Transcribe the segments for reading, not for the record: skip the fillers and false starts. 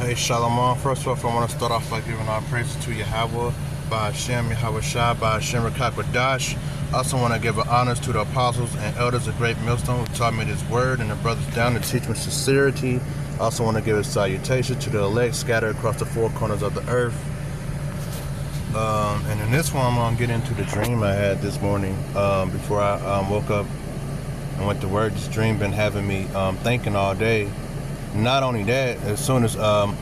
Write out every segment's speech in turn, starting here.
Hey, Shalom. First off, I want to start off by giving our praises to Yahweh, by Hashem, Yahweh Shai, by Hashem, Rakakwadash. I also want to give honors to the apostles and elders of Great Millstone who taught me this word, and the brothers down to teach me sincerity. I also want to give a salutation to the elect scattered across the four corners of the earth. And in this one, I'm going to get into the dream I had this morning before I woke up and went to work. This dream been having me thinking all day. Not only that, as soon as, I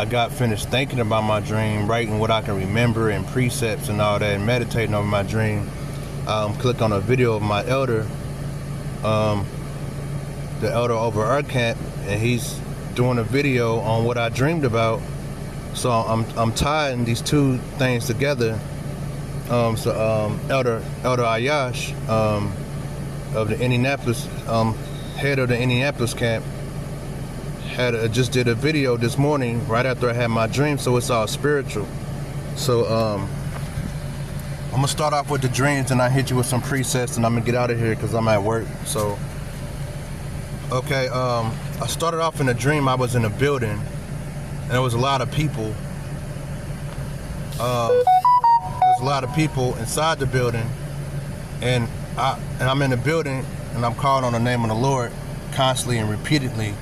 got finished thinking about my dream, writing what I can remember and precepts and all that, and meditating over my dream, click on a video of my elder, the elder over our camp, and he's doing a video on what I dreamed about. So I'm tying these two things together. Elder Ayash of the Indianapolis, head of the Indianapolis camp, just did a video this morning right after I had my dream, so it's all spiritual. So I'm gonna start off with the dreams, and I hit you with some presets, and I'm gonna get out of here because I'm at work. So okay, I started off in a dream. I was in a building and there was a lot of people. There's a lot of people inside the building, and I'm in the building, and I'm calling on the name of the Lord constantly and repeatedly.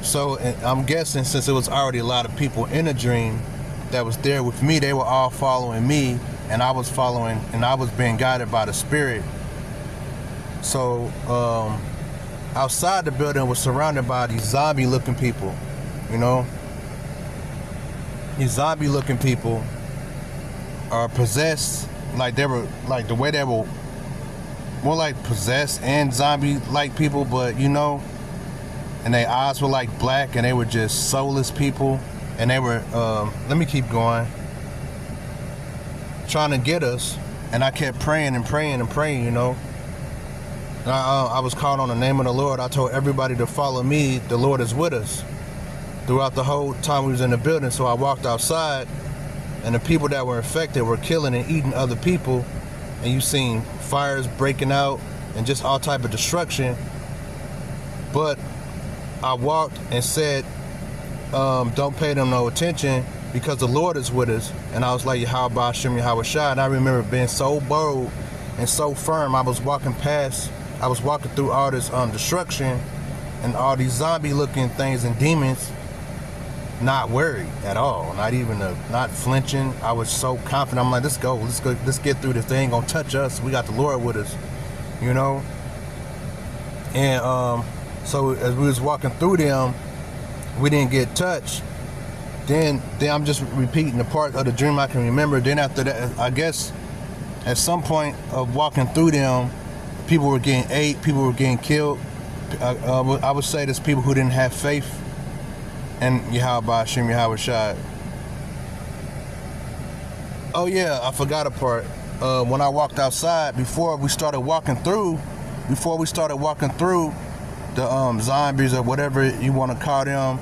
So I'm guessing, since it was already a lot of people in a dream that was there with me, they were all following me, and I was following, and I was being guided by the Spirit. So outside the building was surrounded by these zombie-looking people, These zombie-looking people are possessed, like they were, like the way they were more like possessed and zombie-like people, but and their eyes were like black, and they were just soulless people, and they were, let me keep going, trying to get us, and I kept praying and praying and praying, and I was called on the name of the Lord. I told everybody to follow me. The Lord is with us throughout the whole time we was in the building. So I walked outside, and the people that were infected were killing and eating other people, and you seen fires breaking out and just all type of destruction. But I walked and said, don't pay them no attention because the Lord is with us. And I was like, Yahweh Hashem, Yahweh Shai. And I remember being so bold and so firm. I was walking through all this destruction and all these zombie looking things and demons, not worried at all, not flinching. I was so confident. I'm like, let's go, let's get through this. They ain't gonna touch us. We got the Lord with us, And so as we was walking through them, we didn't get touched. Then I'm just repeating the part of the dream I can remember. Then after that, I guess at some point of walking through them, people were getting ate, people were getting killed. I would say there's people who didn't have faith and Yahweh Hashem, Yahweh Shai. Oh yeah, I forgot a part. When I walked outside, before we started walking through the zombies or whatever you want to call them,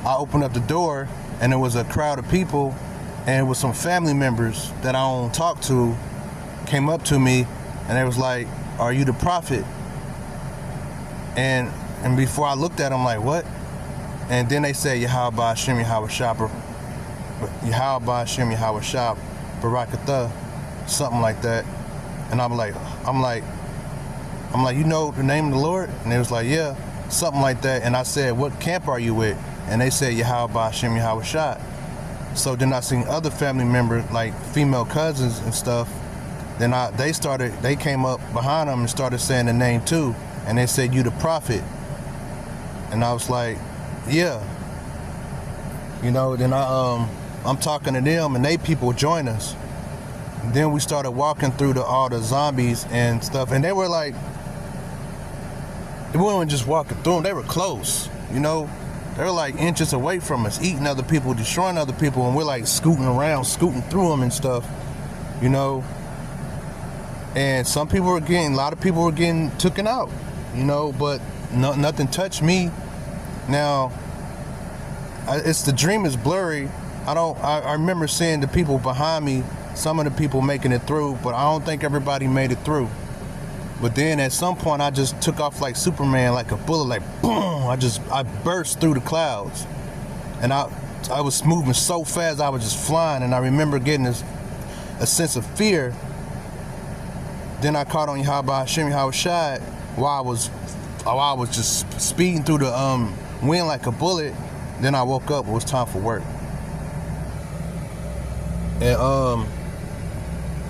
I opened up the door, and there was a crowd of people, and it was some family members that I don't talk to, came up to me, and they was like, "Are you the prophet?" And before I looked at them, like, what? And then they said, Yahweh Hashem, Yahweh Shai, Yahweh Hashem, Yahweh Shai, Barakatha, something like that. And I'm like, you know the name of the Lord? And they was like, yeah, something like that. And I said, what camp are you with? And they said, Yahweh Hashem, Yahweh Shai. So then I seen other family members, like female cousins and stuff. Then they came up behind them and started saying the name too. And they said, you the prophet. And I was like, yeah. Then I'm talking to them, and they people join us. And then we started walking through all the zombies and stuff, and they were like, we weren't just walking through them, they were close, They were like inches away from us, eating other people, destroying other people, and we're like scooting through them and stuff, And a lot of people were getting taken out, but nothing touched me. Now, the dream is blurry. I remember seeing the people behind me, some of the people making it through, but I don't think everybody made it through. But then at some point I just took off like Superman, like a bullet, like boom. I burst through the clouds, and I was moving so fast I was just flying, and I remember getting a sense of fear. Then I caught on Yahweh Hashem Yahweh Shai while I was just speeding through the wind like a bullet. Then I woke up. It was time for work. And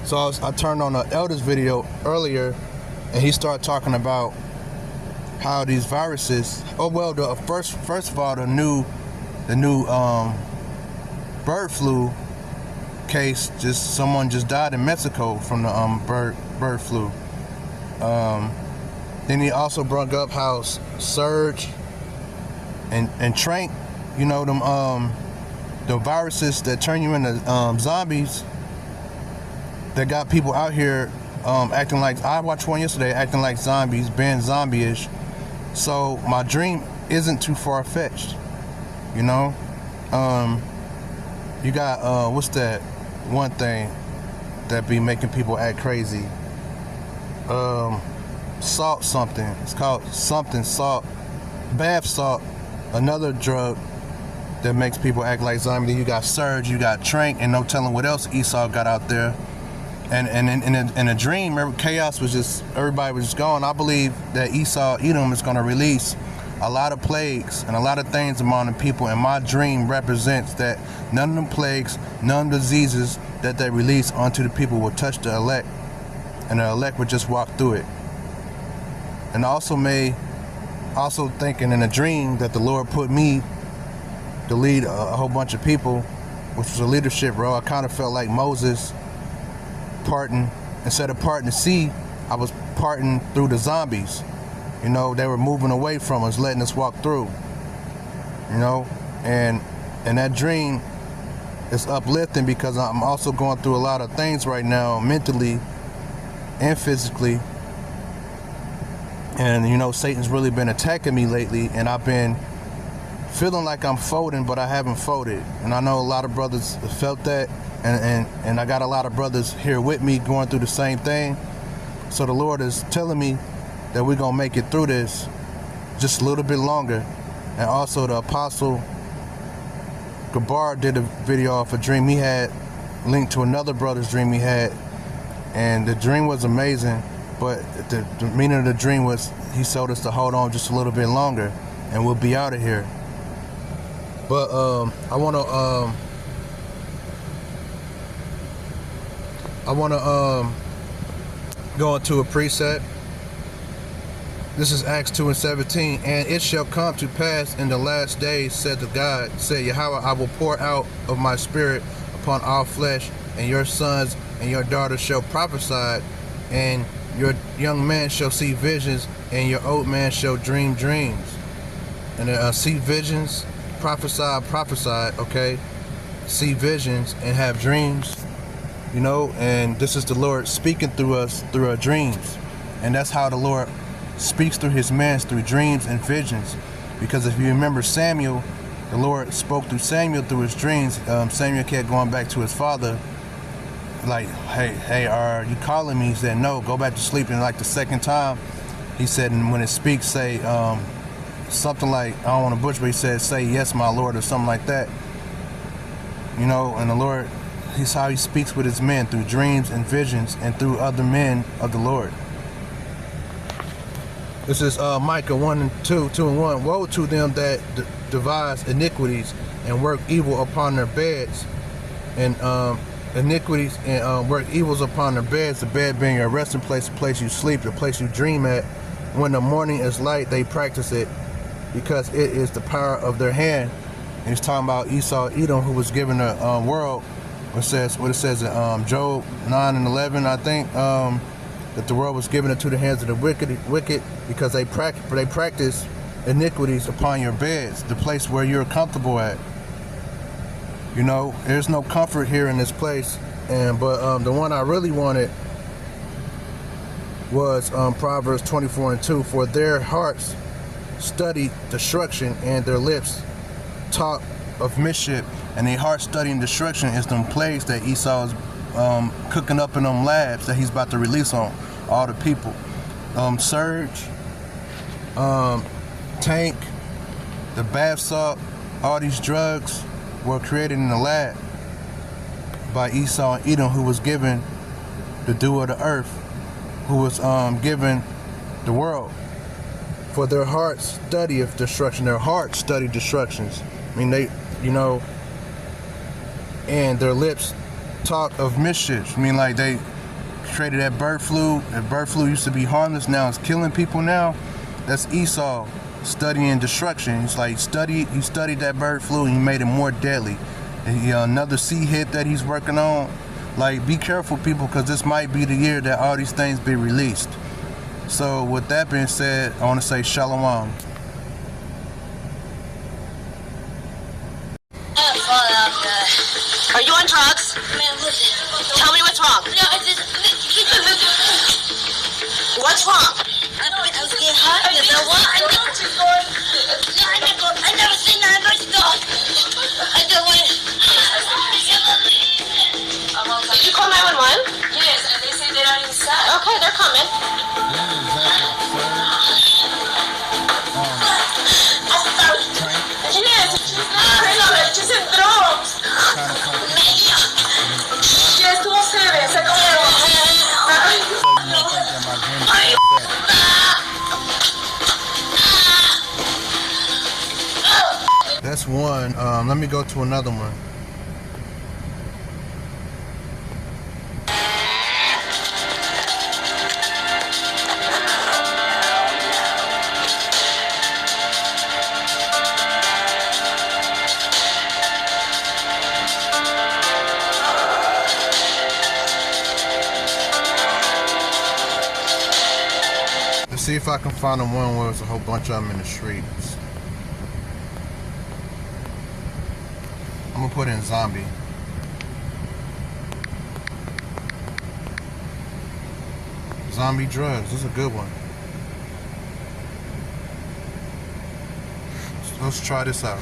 so I turned on the Elders video earlier, and he started talking about how these viruses. Oh well, the first of all, the new bird flu case. Someone just died in Mexico from the bird flu. Then he also brought up how Surge and Trank, you know, them the viruses that turn you into zombies, that got people out here acting like, I watched one yesterday acting like zombies, being zombie-ish. So my dream isn't too far-fetched, you know. You got what's that one thing that be making people act crazy? Salt something. It's called something salt, bath salt, another drug that makes people act like zombies. You got Surge, you got Trank, and no telling what else Esau got out there. And in a dream, chaos was just, everybody was just gone. I believe that Esau, Edom, is going to release a lot of plagues and a lot of things among the people. And my dream represents that none of them plagues, none of the diseases that they release onto the people will touch the elect, and the elect would just walk through it. And also thinking in a dream that the Lord put me to lead a whole bunch of people, which was a leadership role. I kind of felt like Moses parting, instead of parting the sea, I was parting through the zombies. You know, they were moving away from us, letting us walk through. You know, and that dream is uplifting because I'm also going through a lot of things right now, mentally and physically. And you know, Satan's really been attacking me lately, and I've been feeling like I'm folding, but I haven't folded. And I know a lot of brothers felt that, and I got a lot of brothers here with me going through the same thing. So the Lord is telling me that we're gonna make it through this just a little bit longer. And also the Apostle Gabar did a video off a dream he had, linked to another brother's dream he had, and the dream was amazing. But the meaning of the dream was, he told us to hold on just a little bit longer, and we'll be out of here. But I wanna go into a preset. This is Acts 2:17. And it shall come to pass in the last days, said Yahweh, I will pour out of my spirit upon all flesh, and your sons and your daughters shall prophesy, and your young man shall see visions, and your old man shall dream dreams. And see visions, prophesy, okay? See visions and have dreams, you know, and this is the Lord speaking through us through our dreams. And that's how the Lord speaks through his men, through dreams and visions. Because if you remember Samuel, the Lord spoke through Samuel through his dreams. Samuel kept going back to his father, like, hey, are you calling me? He said, no, go back to sleep. And like the second time, he said, and when it speaks, say something like, I don't want to butcher, but he said, say yes, my Lord, or something like that. You know, and the Lord, he's how he speaks with his men, through dreams and visions and through other men of the Lord. This is Micah 1 and 2 and 1. Woe to them that devise iniquities and work evil upon their beds, and iniquities and work evils upon their beds, the bed being your resting place, the place you sleep, the place you dream at. When the morning is light, they practice it, because it is the power of their hand. And he's talking about Esau, Edom, who was given the world. What it says in Job 9 and 11, I think, that the world was given into the hands of the wicked, because they practice iniquities upon your beds, the place where you're comfortable at. You know, there's no comfort here in this place. But the one I really wanted was Proverbs 24 and 2. For their hearts study destruction, and their lips talk of mischief. And their heart studying destruction is them plagues that Esau is cooking up in them labs that he's about to release on all the people. Surge, Tank, the bath salt, all these drugs were created in the lab by Esau and Edom, who was given the dew of the earth, who was given the world. For their hearts studieth destruction. Their hearts study destructions. I mean, they, and their lips talk of mischief. I mean, like, they created that bird flu. That bird flu used to be harmless. Now it's killing people now. That's Esau studying destruction. He's like, he studied that bird flu and he made it more deadly. And another sea hit that he's working on. Like, be careful, people, because this might be the year that all these things be released. So with that being said, I want to say shalom. Are you on drugs? Man, listen. Tell me what's wrong. No, I just keep it moving. What's wrong? I was getting hot. I know what? I know what you're going. No, I never seen that. I know you go. I don't want it. Did you call 911? Yes, and they say they're not inside. Okay, they're coming. Yes, she's not. She's in drugs. Sí, estuvo severo, se comieron. That's one. Let me go to another one. Let's see if I can find the one where there's a whole bunch of them in the streets. I'm gonna put in zombie. Zombie drugs. This is a good one. So let's try this out.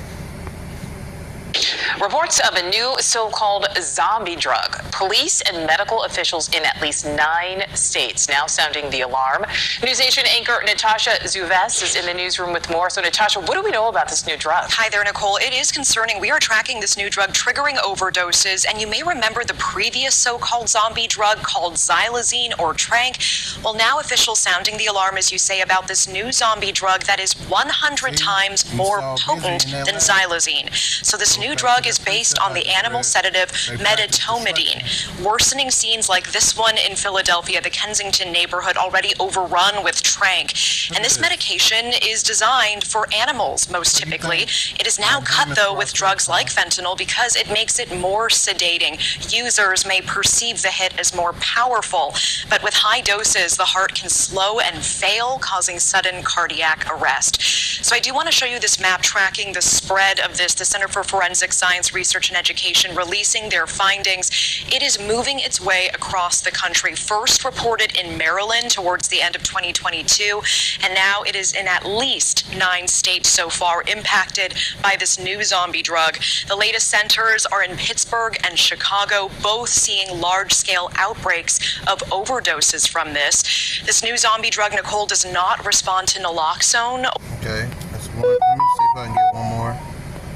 Reports of a new so-called zombie drug. Police and medical officials in at least 9 states now sounding the alarm. NewsNation anchor Natasha Zuves is in the newsroom with more. So, Natasha, what do we know about this new drug? Hi there, Nicole. It is concerning. We are tracking this new drug triggering overdoses, and you may remember the previous so-called zombie drug called xylazine or Trank. Well, now officials sounding the alarm, as you say, about this new zombie drug that is 100 times more potent than xylazine. So this new drug is based on the animal sedative medetomidine. Worsening scenes like this one in Philadelphia, the Kensington neighborhood, already overrun with Trank. And this medication is designed for animals, most typically. It is now cut, though, with drugs like fentanyl because it makes it more sedating. Users may perceive the hit as more powerful, but with high doses, the heart can slow and fail, causing sudden cardiac arrest. So I do want to show you this map tracking the spread of this. The Center for Forensic Science Research and Education releasing their findings. It is moving its way across the country. First reported in Maryland towards the end of 2022, and now it is in at least 9 states so far impacted by this new zombie drug. The latest centers are in Pittsburgh and Chicago, both seeing large-scale outbreaks of overdoses from this. This new zombie drug, Nicole, does not respond to naloxone. Okay, that's one. Let me see if I can get one more,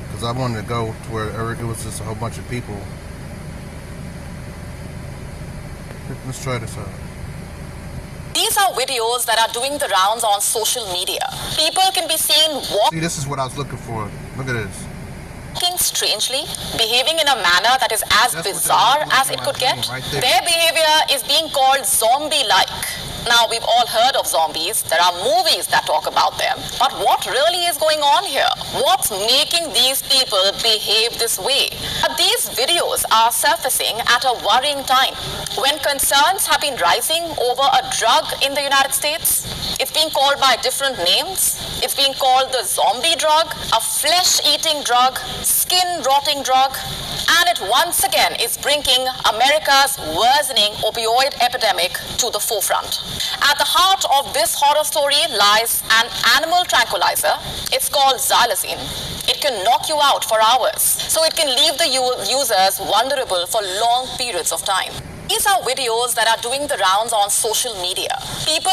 because I wanted to go to where it was just a whole bunch of people. Let's try this out. These are videos that are doing the rounds on social media. People can be seen See, this is what I was looking for. Look at this. walking strangely, behaving in a manner that is as bizarre as it could get. Their behavior is being called zombie-like. Now, we've all heard of zombies. There are movies that talk about them. But what really is going on here? What's making these people behave this way? These videos are surfacing at a worrying time when concerns have been rising over a drug in the United States. It's being called by different names. It's being called the zombie drug, a flesh-eating drug, skin-rotting drug, and it once again is bringing America's worsening opioid epidemic to the forefront. At the heart of this horror story lies an animal tranquilizer. It's called xylazine. It can knock you out for hours, so it can leave the users vulnerable for long periods of time. These are videos that are doing the rounds on social media. People